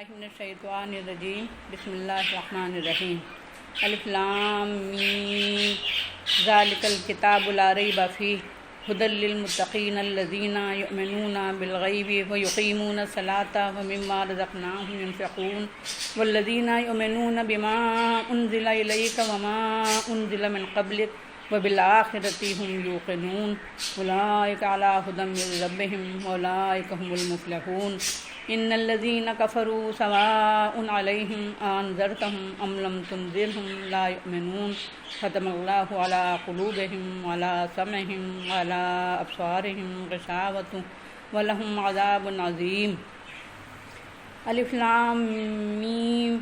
باللہ من الشیطان الرجیم بسم اللہ الرحمن الرحیم الف لام میم ذالک الکتاب لا ریب فیہ ھدی للمتقین الذین یؤمنون بالغیب ویقیمون الصلاۃ ومما رزقناہم ینفقون والذین یؤمنون بما انزل الیک وما انزل من قبلک وبالآخرۃ ہم یوقنون اولئک علی ھدی من ربہم واولئک هم المفلحون ان الذین کفروا سواء علیہم انذرتهم ام لم تنذرهم لا یؤمنون ختم اللہ علی قلوبہم وعلی سمعہم وعلی ابصارہم غشاوۃ ولہم عذاب عظیم۔ الف لام میم،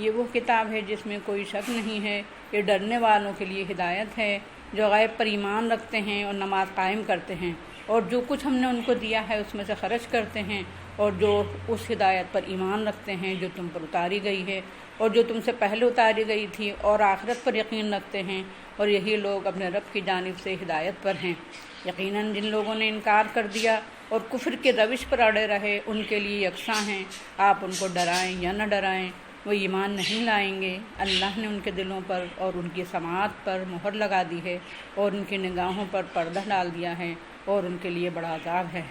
یہ وہ کتاب ہے جس میں کوئی شک نہیں ہے، یہ ڈرنے والوں کے لیے ہدایت ہے جو غیب پر ایمان رکھتے ہیں اور نماز قائم کرتے ہیں، اور جو کچھ ہم نے ان کو دیا ہے اس میں سے خرچ کرتے ہیں، اور جو اس ہدایت پر ایمان رکھتے ہیں جو تم پر اتاری گئی ہے اور جو تم سے پہلے اتاری گئی تھی، اور آخرت پر یقین رکھتے ہیں، اور یہی لوگ اپنے رب کی جانب سے ہدایت پر ہیں۔ یقیناً جن لوگوں نے انکار کر دیا اور کفر کے روش پر اڑے رہے ان کے لیے یکساں ہیں، آپ ان کو ڈرائیں یا نہ ڈرائیں، وہ ایمان نہیں لائیں گے۔ اللہ نے ان کے دلوں پر اور ان کی سماعت پر مہر لگا دی ہے، اور ان کی نگاہوں پر پردہ ڈال دیا ہے، اور ان کے لیے بڑا عذاب ہے۔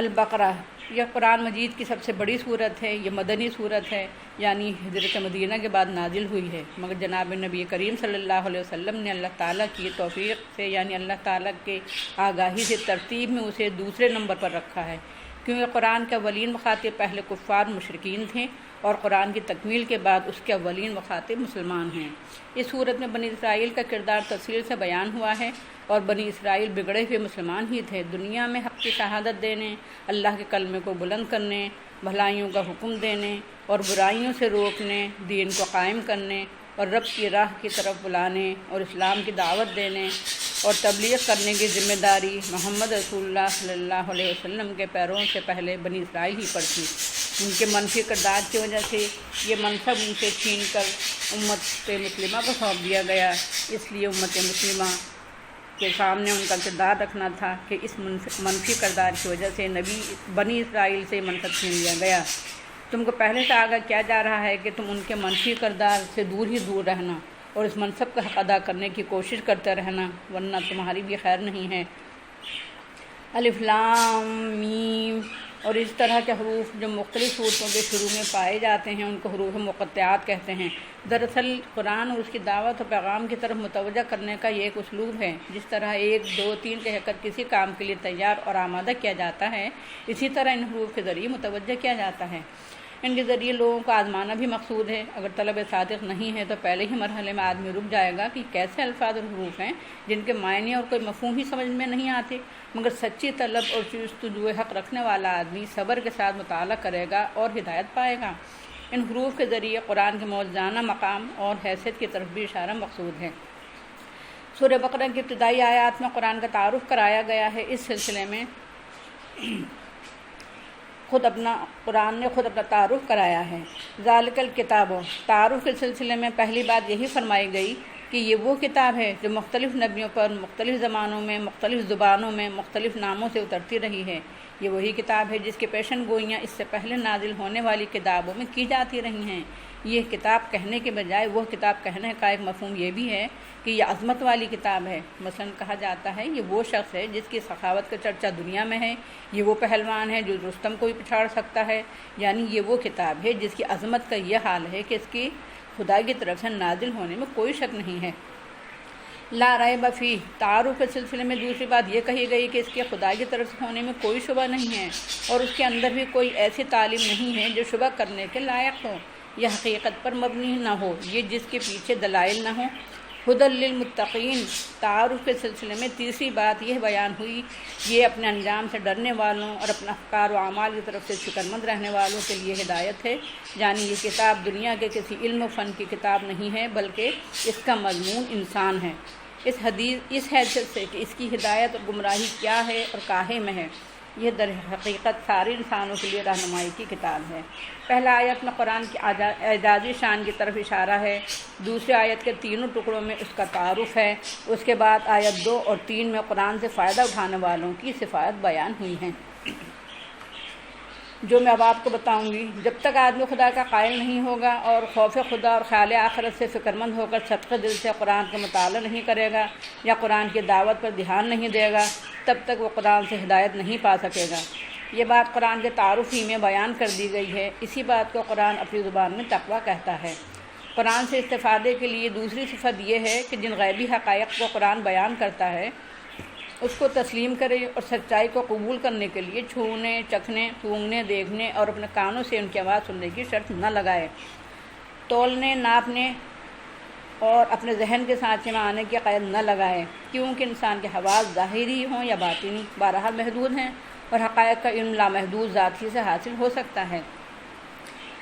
البقرہ، یہ قرآن مجید کی سب سے بڑی صورت ہے، یہ مدنی صورت ہے، یعنی ہجرت مدینہ کے بعد نازل ہوئی ہے، مگر جناب نبی کریم صلی اللہ علیہ وسلم نے اللہ تعالیٰ کی توفیق سے، یعنی اللہ تعالیٰ کے آگاہی سے ترتیب میں اسے دوسرے نمبر پر رکھا ہے، کیونکہ قرآن کے اولین مخاطب پہلے کفار مشرکین تھے، اور قرآن کی تکمیل کے بعد اس کے اولین مخاطب مسلمان ہیں۔ اس صورت میں بنی اسرائیل کا کردار تفصیل سے بیان ہوا ہے، اور بنی اسرائیل بگڑے ہوئے مسلمان ہی تھے، دنیا میں حق کی شہادت دینے، اللہ کے کلمے کو بلند کرنے، بھلائیوں کا حکم دینے اور برائیوں سے روکنے، دین کو قائم کرنے اور رب کی راہ کی طرف بلانے اور اسلام کی دعوت دینے اور تبلیغ کرنے کی ذمہ داری محمد رسول اللہ صلی اللہ علیہ وسلم کے پیروں سے پہلے بنی اسرائیل ہی پر تھی۔ ان کے منفی کردار کی وجہ سے یہ منصب ان سے چھین کر امت مسلمہ کو سونپ دیا گیا، اس لیے امت مسلمہ کے سامنے ان کا کردار رکھنا تھا کہ اس منفی کردار کی وجہ سے بنی اسرائیل سے منصب چھین لیا گیا۔ تم کو پہلے سے آگاہ کیا جا رہا ہے کہ تم ان کے منفی کردار سے دور ہی دور رہنا اور اس منصب کا حق ادا کرنے کی کوشش کرتے رہنا، ورنہ تمہاری بھی خیر نہیں ہے۔ الف لام میم، اور اس طرح کے حروف جو مختلف صورتوں کے شروع میں پائے جاتے ہیں ان کو حروف مقطعات کہتے ہیں۔ دراصل قرآن اور اس کی دعوت و پیغام کی طرف متوجہ کرنے کا یہ ایک اسلوب ہے، جس طرح 1 2 3 کہہ کر کسی کام کے لیے تیار اور آمادہ کیا جاتا ہے، اسی طرح ان حروف کے ذریعے متوجہ کیا جاتا ہے۔ ان کے ذریعے لوگوں کو آزمانا بھی مقصود ہے۔ اگر طلب صادق نہیں ہے تو پہلے ہی مرحلے میں آدمی رک جائے گا کہ کیسے الفاظ اور حروف ہیں جن کے معنی اور کوئی مفہوم ہی سمجھ میں نہیں آتے، مگر سچی طلب اور جستجو حق رکھنے والا آدمی صبر کے ساتھ مطالعہ کرے گا اور ہدایت پائے گا۔ ان حروف کے ذریعے قرآن کے موجزانہ مقام اور حیثیت کی طرف بھی اشارہ مقصود ہے۔ سورہ بقرہ کی ابتدائی آیات میں قرآن کا تعارف کرایا گیا ہے۔ اس سلسلے میں قرآن نے خود اپنا تعارف کرایا ہے۔ ذالک الکتاب، تعارف کے سلسلے میں پہلی بات یہی فرمائی گئی کہ یہ وہ کتاب ہے جو مختلف نبیوں پر مختلف زمانوں میں مختلف زبانوں میں مختلف ناموں سے اترتی رہی ہے۔ یہ وہی کتاب ہے جس کی پیشن گوئیاں اس سے پہلے نازل ہونے والی کتابوں میں کی جاتی رہی ہیں۔ یہ کتاب کہنے کے بجائے وہ کتاب کہنے کا ایک مفہوم یہ بھی ہے کہ یہ عظمت والی کتاب ہے۔ مثلا کہا جاتا ہے یہ وہ شخص ہے جس کی سخاوت کا چرچا دنیا میں ہے، یہ وہ پہلوان ہے جو رستم کو بھی پچھاڑ سکتا ہے، یعنی یہ وہ کتاب ہے جس کی عظمت کا یہ حال ہے کہ اس کی خدا کی طرف سے نازل ہونے میں کوئی شک نہیں ہے۔ لا ریب فیہ، تعارف کے سلسلے میں دوسری بات یہ کہی گئی کہ اس کے خدا کی طرف سے ہونے میں کوئی شبہ نہیں ہے، اور اس کے اندر بھی کوئی ایسی تعلیم نہیں ہے جو شبہ کرنے کے لائق ہو، یہ حقیقت پر مبنی نہ ہو، یہ جس کے پیچھے دلائل نہ ہوں۔ ھدی للمتقین، تعارف کے سلسلے میں تیسری بات یہ بیان ہوئی، یہ اپنے انجام سے ڈرنے والوں اور اپنے افکار و اعمال کی طرف سے فکرمند رہنے والوں کے لیے ہدایت ہے، یعنی یہ کتاب دنیا کے کسی علم و فن کی کتاب نہیں ہے بلکہ اس کا مضمون انسان ہے۔ اس حیثیت سے کہ اس کی ہدایت اور گمراہی کیا ہے اور کاہے میں ہے، یہ در حقیقت سارے انسانوں کے لیے رہنمائی کی کتاب ہے۔ پہلا آیت میں قرآن کی اعجازی شان کی طرف اشارہ ہے، دوسری آیت کے تینوں ٹکڑوں میں اس کا تعارف ہے، اس کے بعد آیت 2 اور 3 میں قرآن سے فائدہ اٹھانے والوں کی صفات بیان ہوئی ہیں، جو میں اب آپ کو بتاؤں گی۔ جب تک آدمی خدا کا قائل نہیں ہوگا اور خوف خدا اور خیال آخرت سے فکر مند ہو کر صدقے دل سے قرآن کا مطالعہ نہیں کرے گا یا قرآن کی دعوت پر دھیان نہیں دے گا، تب تک وہ قرآن سے ہدایت نہیں پا سکے گا۔ یہ بات قرآن کے تعارف ہی میں بیان کر دی گئی ہے۔ اسی بات کو قرآن اپنی زبان میں تقویٰ کہتا ہے۔ قرآن سے استفادے کے لیے دوسری صفت یہ ہے کہ جن غیبی حقائق کو قرآن بیان کرتا ہے اس کو تسلیم کرے اور سچائی کو قبول کرنے کے لیے چھونے، چکھنے، سونگھنے، دیکھنے اور اپنے کانوں سے ان کی آواز سننے کی شرط نہ لگائے، تولنے، ناپنے اور اپنے ذہن کے سانچے میں آنے کی قید نہ لگائے، کیونکہ انسان کے حواس ظاہری ہوں یا باطنی بہرحال محدود ہیں اور حقائق کا علم لامحدود ذات ہی سے حاصل ہو سکتا ہے،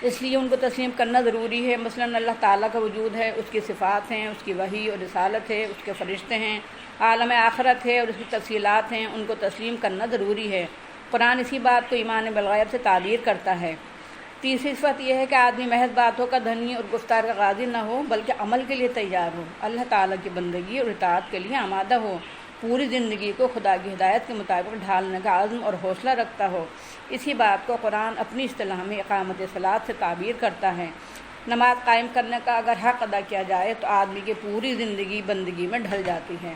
اس لیے ان کو تسلیم کرنا ضروری ہے۔ مثلا اللہ تعالیٰ کا وجود ہے، اس کی صفات ہیں، اس کی وحی اور رسالت ہے، اس کے فرشتے ہیں، عالم آخرت ہے اور اس کی تفصیلات ہیں، ان کو تسلیم کرنا ضروری ہے۔ قرآن اسی بات کو ایمان بالغیب سے تعبیر کرتا ہے۔ تیسری صفت یہ ہے کہ آدمی محض باتوں کا دھنی اور گفتار کا غازی نہ ہو بلکہ عمل کے لیے تیار ہو، اللہ تعالیٰ کی بندگی اور اطاعت کے لیے آمادہ ہو، پوری زندگی کو خدا کی ہدایت کے مطابق ڈھالنے کا عزم اور حوصلہ رکھتا ہو۔ اسی بات کو قرآن اپنی اصطلاح میں اقامت صلاۃ سے تعبیر کرتا ہے۔ نماز قائم کرنے کا اگر حق ادا کیا جائے تو آدمی کی پوری زندگی بندگی میں ڈھل جاتی ہے۔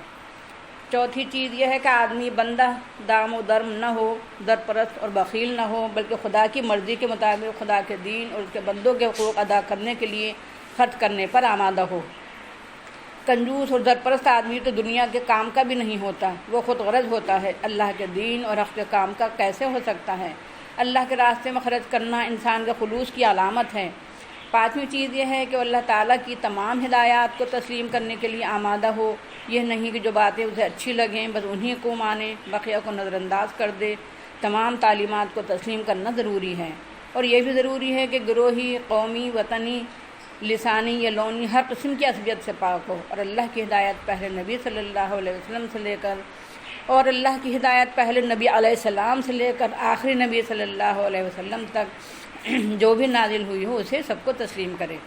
چوتھی چیز یہ ہے کہ آدمی بندہ دام و درم نہ ہو، درپرست اور بخیل نہ ہو، بلکہ خدا کی مرضی کے مطابق خدا کے دین اور اس کے بندوں کے حقوق ادا کرنے کے لیے خرچ کرنے پر آمادہ ہو۔ کنجوس اور درپرست آدمی تو دنیا کے کام کا بھی نہیں ہوتا، وہ خود غرض ہوتا ہے، اللہ کے دین اور حق کے کام کا کیسے ہو سکتا ہے؟ اللہ کے راستے میں خرچ کرنا انسان کے خلوص کی علامت ہے۔ پانچویں چیز یہ ہے کہ وہ اللہ تعالیٰ کی تمام ہدایات کو تسلیم کرنے کے لیے آمادہ ہو، یہ نہیں کہ جو باتیں اسے اچھی لگیں بس انہیں کو مانے، بقیہ کو نظر انداز کر دے۔ تمام تعلیمات کو تسلیم کرنا ضروری ہے، اور یہ بھی ضروری ہے کہ گروہی، قومی، وطنی، لسانی یا لونی ہر قسم کی عصبیت سے پاک ہو، اور اللہ کی ہدایت پہلے نبی صلی اللہ علیہ وسلم سے لے کر آخری نبی صلی اللہ علیہ وسلم تک جو بھی نازل ہوئی ہو اسے سب کو تسلیم کرے۔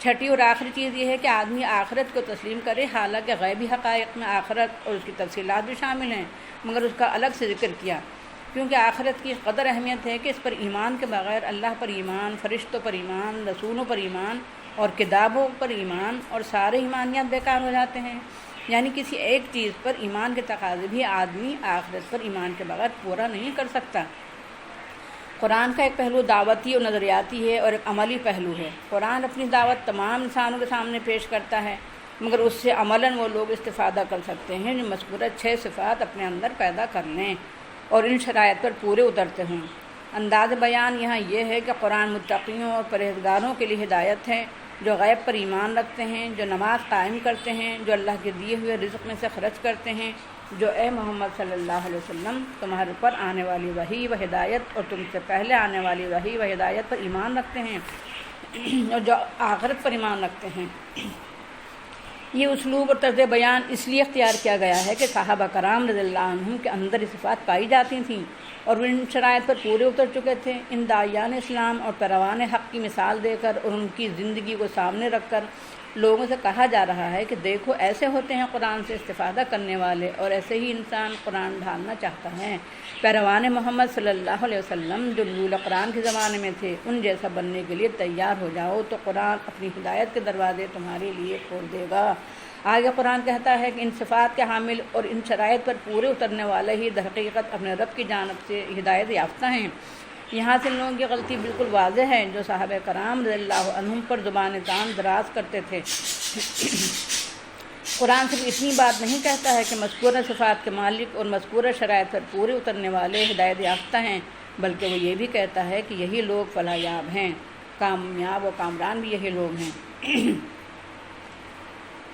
چھٹی اور آخری چیز یہ ہے کہ آدمی آخرت کو تسلیم کرے، حالانکہ غیبی حقائق میں آخرت اور اس کی تفصیلات بھی شامل ہیں، مگر اس کا الگ سے ذکر کیا، کیونکہ آخرت کی قدر اہمیت ہے کہ اس پر ایمان کے بغیر اللہ پر ایمان، فرشتوں پر ایمان، رسولوں پر ایمان اور کتابوں پر ایمان اور سارے ایمانیات بیکار ہو جاتے ہیں۔ یعنی کسی ایک چیز پر ایمان کے تقاضے بھی آدمی آخرت پر ایمان کے بغیر پورا نہیں کر سکتا۔ قرآن کا ایک پہلو دعوتی اور نظریاتی ہے اور ایک عملی پہلو ہے۔ قرآن اپنی دعوت تمام انسانوں کے سامنے پیش کرتا ہے، مگر اس سے عملاً وہ لوگ استفادہ کر سکتے ہیں جو مذکورہ 6 صفات اپنے اندر پیدا کر لیں اور ان شرائط پر پورے اترتے ہوں۔ انداز بیان یہاں یہ ہے کہ قرآن متقیوں اور پرہیزگاروں کے لیے ہدایت ہے، جو غیب پر ایمان رکھتے ہیں، جو نماز قائم کرتے ہیں، جو اللہ کے دیے ہوئے رزق میں سے خرچ کرتے ہیں، جو اے محمد صلی اللہ علیہ وسلم تمہارے اوپر آنے والی وحی و ہدایت اور تم سے پہلے آنے والی وحی و ہدایت پر ایمان رکھتے ہیں اور جو آخرت پر ایمان رکھتے ہیں۔ یہ اسلوب اور طرز بیان اس لیے اختیار کیا گیا ہے کہ صحابہ کرام رضی اللہ عنہم کے اندر یہ صفات پائی جاتی تھیں اور وہ ان شرائط پر پورے اتر چکے تھے۔ ان داعیان اسلام اور پیروان حق کی مثال دے کر اور ان کی زندگی کو سامنے رکھ کر لوگوں سے کہا جا رہا ہے کہ دیکھو ایسے ہوتے ہیں قرآن سے استفادہ کرنے والے، اور ایسے ہی انسان قرآن ڈھالنا چاہتا ہے۔ پیروان محمد صلی اللہ علیہ وسلم جو نزول قرآن کے زمانے میں تھے ان جیسا بننے کے لیے تیار ہو جاؤ تو قرآن اپنی ہدایت کے دروازے تمہارے لیے کھول دے گا۔ آگے قرآن کہتا ہے کہ ان صفات کے حامل اور ان شرائط پر پورے اترنے والے ہی درحقیقت اپنے رب کی جانب سے ہدایت یافتہ ہیں۔ یہاں سے لوگوں کی غلطی بالکل واضح ہے جو صحابہ کرام رضی اللہ عنہم پر زبان تان دراز کرتے تھے۔ قرآن صرف اتنی بات نہیں کہتا ہے کہ مذکورہ صفات کے مالک اور مذکورہ شرائط پر پورے اترنے والے ہدایت یافتہ ہیں، بلکہ وہ یہ بھی کہتا ہے کہ یہی لوگ فلاح یاب ہیں، کامیاب و کامران بھی یہی لوگ ہیں۔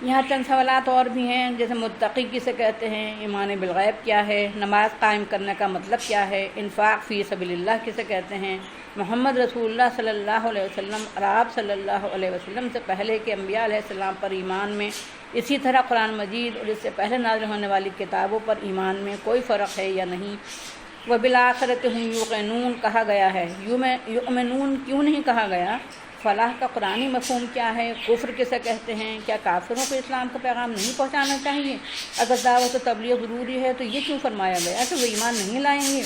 یہاں چند سوالات اور بھی ہیں، جیسے متقی کسے کہتے ہیں، ایمان بالغیب کیا ہے، نماز قائم کرنے کا مطلب کیا ہے، انفاق فی سبیل اللہ کسے کہتے ہیں، محمد رسول اللہ صلی اللہ علیہ وسلم اور آپ صلی اللہ علیہ وسلم سے پہلے کے انبیاء علیہ السلام پر ایمان میں، اسی طرح قرآن مجید اور اس سے پہلے نازل ہونے والی کتابوں پر ایمان میں کوئی فرق ہے یا نہیں، وبالآخرۃ ہم یوقنون کہا گیا ہے، یؤمنون کیوں نہیں کہا گیا؟ فلاح کا قرآنی مفہوم کیا ہے؟ کفر کسے کہتے ہیں؟ کیا کافروں کو اسلام کا پیغام نہیں پہنچانا چاہیے؟ اگر دعوت و تبلیغ ضروری ہے تو یہ کیوں فرمایا گیا کہ وہ ایمان نہیں لائیں گے؟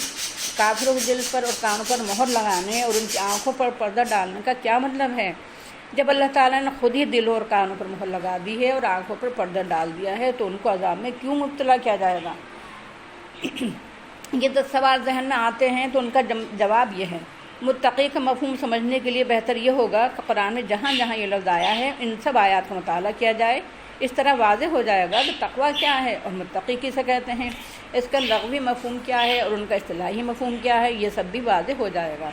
کافروں کے دل پر اور کانوں پر مہر لگانے اور ان کی آنکھوں پر پردہ ڈالنے کا کیا مطلب ہے؟ جب اللہ تعالیٰ نے خود ہی دلوں اور کانوں پر مہر لگا دی ہے اور آنکھوں پر پردہ ڈال دیا ہے تو ان کو عذاب میں کیوں مبتلا کیا جائے گا؟ یہ 10 سوال ذہن میں آتے ہیں تو ان کا جواب یہ ہے۔ متقی کا مفہوم سمجھنے کے لیے بہتر یہ ہوگا کہ قرآن میں جہاں جہاں یہ لفظ آیا ہے ان سب آیات کا مطالعہ کیا جائے۔ اس طرح واضح ہو جائے گا کہ تقویٰ کیا ہے اور متقی کسے کہتے ہیں، اس کا لغوی مفہوم کیا ہے اور ان کا اصطلاحی مفہوم کیا ہے، یہ سب بھی واضح ہو جائے گا۔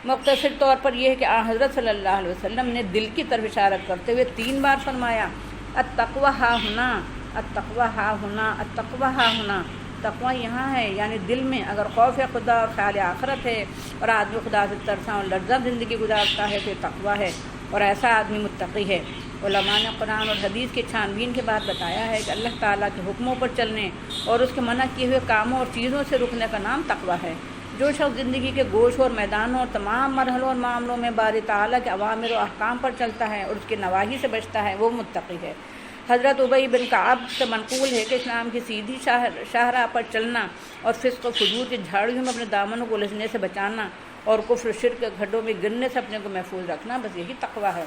مختصر طور پر یہ ہے کہ حضرت صلی اللہ علیہ وسلم نے دل کی طرف اشارت کرتے ہوئے 3 بار فرمایا، التقویٰ ہا ہنا، التقویٰ ہا ہنا، التقویٰ ہا ہنا۔ تقویٰ یہاں ہے یعنی دل میں اگر خوف خدا اور خیال آخرت ہے اور آدمی خدا سے ترساں اور لرزاں زندگی گزارتا ہے تو یہ تقویٰ ہے اور ایسا آدمی متقی ہے۔ علماء نے قرآن اور حدیث کی چھانبین کے بعد بتایا ہے کہ اللہ تعالیٰ کے حکموں پر چلنے اور اس کے منع کیے ہوئے کاموں اور چیزوں سے رکنے کا نام تقویٰ ہے۔ جو شخص زندگی کے گوشوں اور میدانوں اور تمام مرحلوں اور معاملوں میں باری تعالیٰ کے اوامر و احکام پر چلتا ہے اور اس کے نواہی سے بچتا ہے وہ متقی ہے۔ حضرت ابی بن کعب سے منقول ہے کہ اسلام کی سیدھی شاہراہ پر چلنا اور فسق و فجور کی جھاڑیوں میں اپنے دامنوں کو الجھنے سے بچانا اور کفر و شرک کے گھڈوں میں گرنے سے اپنے کو محفوظ رکھنا، بس یہی تقویٰ ہے۔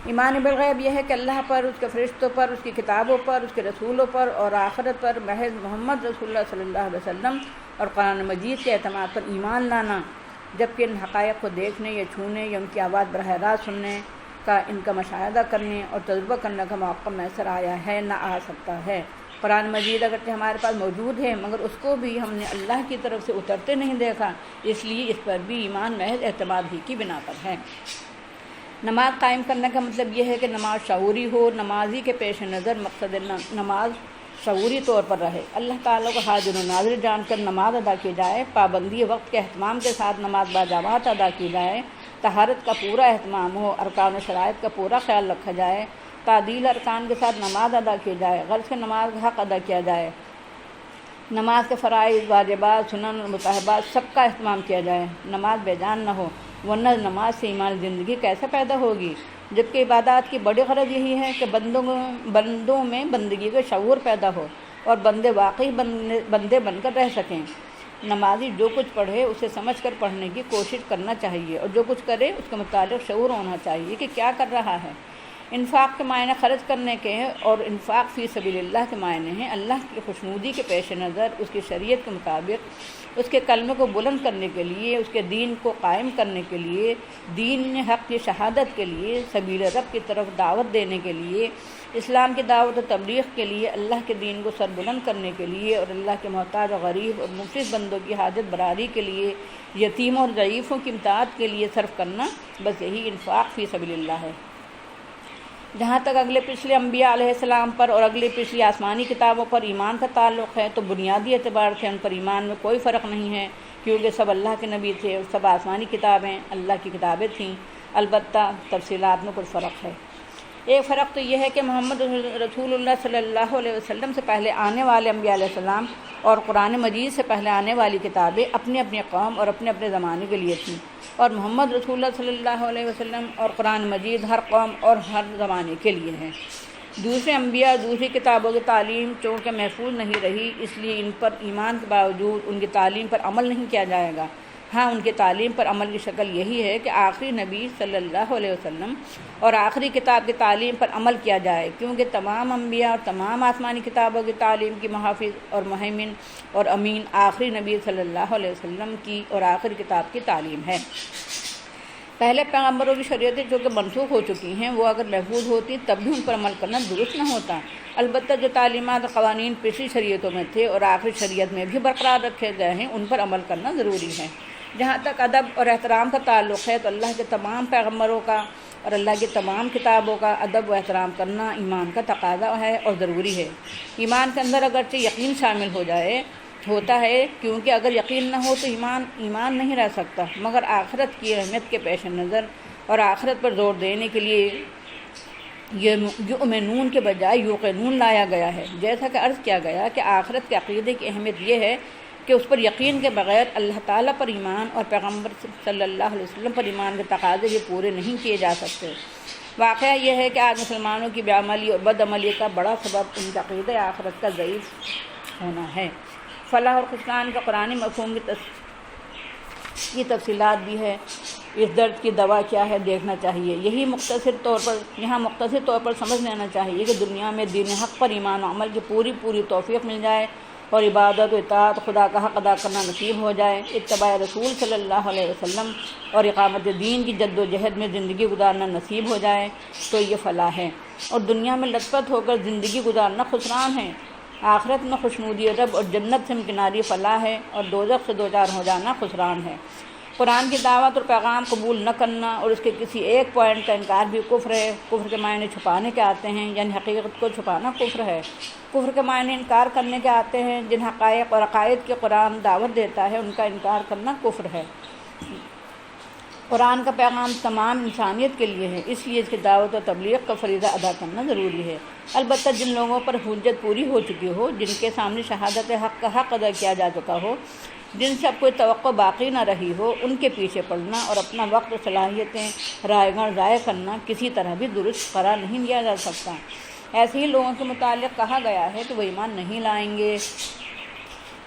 ایمان بالغیب یہ ہے کہ اللہ پر، اس کے فرشتوں پر، اس کی کتابوں پر، اس کے رسولوں پر اور آخرت پر، محض محمد رسول اللہ صلی اللہ علیہ وسلم اور قرآن مجید کے اعتماد پر ایمان لانا، جبکہ ان حقائق کو دیکھنے یا چھونے یا ان کی آواز براہ راست سننے کا، ان کا مشاہدہ کرنے اور تجربہ کرنے کا موقع میسر آیا ہے نہ آ سکتا ہے۔ قرآن مجید اگرچہ ہمارے پاس موجود ہے مگر اس کو بھی ہم نے اللہ کی طرف سے اترتے نہیں دیکھا، اس لیے اس پر بھی ایمان محض اعتماد ہی کی بنا پر ہے۔ نماز قائم کرنے کا مطلب یہ ہے کہ نماز شعوری ہو، نمازی کے پیش نظر مقصد نماز شعوری طور پر رہے، اللہ تعالیٰ کو حاضر و ناظر جان کر نماز ادا کی جائے، پابندی وقت کے اہتمام کے ساتھ نماز باجماعت ادا کی جائے، طہارت کا پورا اہتمام ہو، ارکان و شرائط کا پورا خیال رکھا جائے، تعدیل ارکان کے ساتھ نماز ادا کی جائے، غرض کے نماز کا حق ادا کیا جائے، نماز کے فرائض، واجبات، سنن اور مستحبات سب کا اہتمام کیا جائے، نماز بے جان نہ ہو، ورنہ نماز سے ایمان زندگی کیسے پیدا ہوگی؟ جبکہ عبادات کی بڑی غرض یہی ہے کہ بندوں میں بندگی کا شعور پیدا ہو اور بندے واقعی بندے بن کر رہ سکیں۔ نمازی جو کچھ پڑھے اسے سمجھ کر پڑھنے کی کوشش کرنا چاہیے اور جو کچھ کرے اس کے متعلق شعور ہونا چاہیے کہ کیا کر رہا ہے۔ انفاق کے معنی خرچ کرنے کے اور انفاق فی سبیل اللہ کے معنی ہیں اللہ کی خوشنودی کے پیش نظر، اس کی شریعت کے مطابق، اس کے کلمے کو بلند کرنے کے لیے، اس کے دین کو قائم کرنے کے لیے، دین حق کی شہادت کے لیے، سبیل رب کی طرف دعوت دینے کے لیے، اسلام کی دعوت و تبلیغ کے لیے، اللہ کے دین کو سر بلند کرنے کے لیے اور اللہ کے محتاج و غریب اور مفلس بندوں کی حاجت براری کے لیے، یتیموں اور ضعیفوں کی امداد کے لیے صرف کرنا، بس یہی انفاق فی سبیل اللہ ہے۔ جہاں تک اگلے پچھلے انبیاء علیہ السلام پر اور اگلی پچھلی آسمانی کتابوں پر ایمان کا تعلق ہے تو بنیادی اعتبار سے ان پر ایمان میں کوئی فرق نہیں ہے، کیونکہ سب اللہ کے نبی تھے اور سب آسمانی کتابیں اللہ کی کتابیں تھیں، البتہ تفصیلات میں کچھ فرق ہے۔ ایک فرق تو یہ ہے کہ محمد رسول اللہ صلی اللہ علیہ وسلم سے پہلے آنے والے انبیاء علیہ السلام اور قرآن مجید سے پہلے آنے والی کتابیں اپنی اپنی قوم اور اپنے اپنے زمانے کے لیے تھیں، اور محمد رسول اللہ صلی اللہ علیہ وسلم اور قرآن مجید ہر قوم اور ہر زمانے کے لیے ہیں۔ دوسرے انبیاء دوسری کتابوں کی تعلیم چونکہ محفوظ نہیں رہی، اس لیے ان پر ایمان کے باوجود ان کی تعلیم پر عمل نہیں کیا جائے گا۔ ہاں، ان کی تعلیم پر عمل کی شکل یہی ہے کہ آخری نبی صلی اللہ علیہ وسلم اور آخری کتاب کی تعلیم پر عمل کیا جائے، کیونکہ تمام انبیاء اور تمام آسمانی کتابوں کی تعلیم کی محافظ اور مہیمن اور امین آخری نبی صلی اللہ علیہ وسلم کی اور آخری کتاب کی تعلیم ہے۔ پہلے پیغمبروں کی شریعتیں جو کہ منسوخ ہو چکی ہیں وہ اگر محفوظ ہوتی تب بھی ان پر عمل کرنا درست نہ ہوتا، البتہ جو تعلیمات اور قوانین پچھلی شریعتوں میں تھے اور آخری شریعت میں بھی برقرار رکھے گئے ہیں ان پر عمل کرنا ضروری ہے۔ جہاں تک ادب اور احترام کا تعلق ہے تو اللہ کے تمام پیغمبروں کا اور اللہ کی تمام کتابوں کا ادب و احترام کرنا ایمان کا تقاضا ہے اور ضروری ہے۔ ایمان کے اندر اگرچہ یقین شامل ہوتا ہے، کیونکہ اگر یقین نہ ہو تو ایمان نہیں رہ سکتا، مگر آخرت کی اہمیت کے پیش نظر اور آخرت پر زور دینے کے لیے یؤمنون کے بجائے یوقنون لایا گیا ہے۔ جیسا کہ عرض کیا گیا کہ آخرت کے عقیدے کی اہمیت یہ ہے کہ اس پر یقین کے بغیر اللہ تعالیٰ پر ایمان اور پیغمبر صلی اللہ علیہ وسلم پر ایمان کے تقاضے بھی پورے نہیں کیے جا سکتے۔ واقعہ یہ ہے کہ آج مسلمانوں کی بے عملی اور بد عملی کا بڑا سبب ان کے عقیدہ آخرت کا ضعیف ہونا ہے۔ فلاح اور خسران کا قرآنی مفہوم کی تفصیلات بھی ہے۔ اس درد کی دوا کیا ہے دیکھنا چاہیے۔ یہاں مختصر طور پر سمجھ لینا چاہیے کہ دنیا میں دین حق پر ایمان و عمل کی پوری توفیق مل جائے اور عبادت و اطاعت خدا کا حق ادا کرنا نصیب ہو جائے، اتباع رسول صلی اللہ علیہ وسلم اور اقامت دین کی جد و جہد میں زندگی گزارنا نصیب ہو جائے تو یہ فلاح ہے، اور دنیا میں لت پت ہو کر زندگی گزارنا خسران ہے۔ آخرت میں خوشنودی رب اور جنت سے امکناری فلاح ہے، اور دوزخ سے دوچار ہو جانا خسران ہے۔ قرآن کی دعوت اور پیغام قبول نہ کرنا اور اس کے کسی ایک پوائنٹ کا انکار بھی کفر ہے۔ کفر کے معنی چھپانے کے آتے ہیں، یعنی حقیقت کو چھپانا کفر ہے۔ کفر کے معنی انکار کرنے کے آتے ہیں، جن حقائق اور عقائد کے قرآن دعوت دیتا ہے ان کا انکار کرنا کفر ہے۔ قرآن کا پیغام تمام انسانیت کے لیے ہے، اس لیے اس کی دعوت و تبلیغ کا فریضہ ادا کرنا ضروری ہے۔ البتہ جن لوگوں پر حجت پوری ہو چکی ہو، جن کے سامنے شہادت حق کا حق ادا کیا جا چکا ہو، جن سے اب کوئی توقع باقی نہ رہی ہو، ان کے پیچھے پڑنا اور اپنا وقت و صلاحیتیں رائے گاں ضائع کرنا کسی طرح بھی درست قرار نہیں دیا جا سکتا۔ ایسے ہی لوگوں کے متعلق کہا گیا ہے کہ وہ ایمان نہیں لائیں گے۔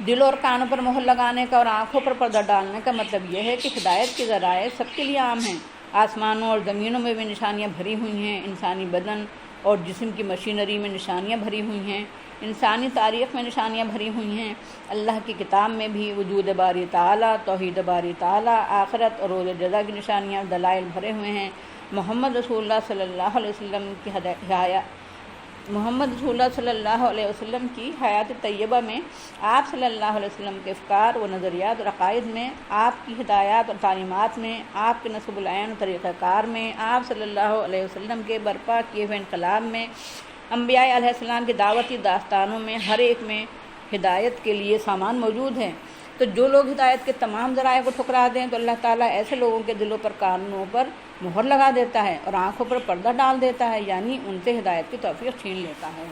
دل اور کانوں پر مہر لگانے کا اور آنکھوں پر پردہ ڈالنے کا مطلب یہ ہے کہ ہدایت کے ذرائع سب کے لیے عام ہیں۔ آسمانوں اور زمینوں میں بھی نشانیاں بھری ہوئی ہیں، انسانی بدن اور جسم کی مشینری میں نشانیاں بھری ہوئی ہیں، انسانی تاریخ میں نشانیاں بھری ہوئی ہیں، اللہ کی کتاب میں بھی وجود باری تعالیٰ، توحید باری تعالیٰ، آخرت اور روز جزا کی نشانیاں دلائل بھرے ہوئے ہیں۔ محمد رسول اللہ صلی اللہ علیہ وسلم کی حیات طیبہ میں آپ صلی اللہ علیہ وسلم کے افکار و نظریات اور عقائد میں، آپ کی ہدایات اور تعلیمات میں، آپ کے نصب العین و طریقہ کار میں، آپ صلی اللہ علیہ وسلم کے برپا کیے ہوئے انقلاب میں، انبیاء علیہ السلام کی دعوتی داستانوں میں، ہر ایک میں ہدایت کے لیے سامان موجود ہیں۔ تو جو لوگ ہدایت کے تمام ذرائع کو ٹھکرا دیں تو اللہ تعالیٰ ایسے لوگوں کے دلوں پر کانوں پر مہر لگا دیتا ہے اور آنکھوں پر پردہ ڈال دیتا ہے، یعنی ان سے ہدایت کی توفیق چھین لیتا ہے۔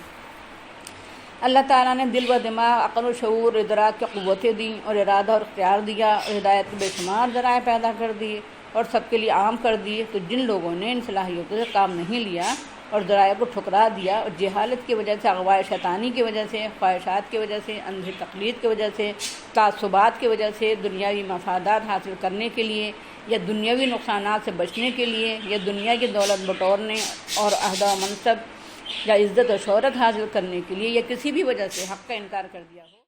اللہ تعالیٰ نے دل و دماغ، عقل و شعور، ادراک کی قوتیں دیں اور ارادہ اور اختیار دیا اور ہدایت کے بے شمار ذرائع پیدا کر دیے اور سب کے لیے عام کر دیے، تو جن لوگوں نے ان صلاحیتوں سے کام نہیں لیا اور ذرائع کو ٹھکرا دیا اور جہالت کی وجہ سے، اغوائے شیطانی کی وجہ سے، خواہشات کی وجہ سے، اندھی تقلید کی وجہ سے، تعصبات کی وجہ سے، دنیاوی مفادات حاصل کرنے کے لیے یا دنیاوی نقصانات سے بچنے کے لیے یا دنیا کی دولت بٹورنے اور عہدہ و منصب یا عزت و شہرت حاصل کرنے کے لیے یا کسی بھی وجہ سے حق کا انکار کر دیا ہو۔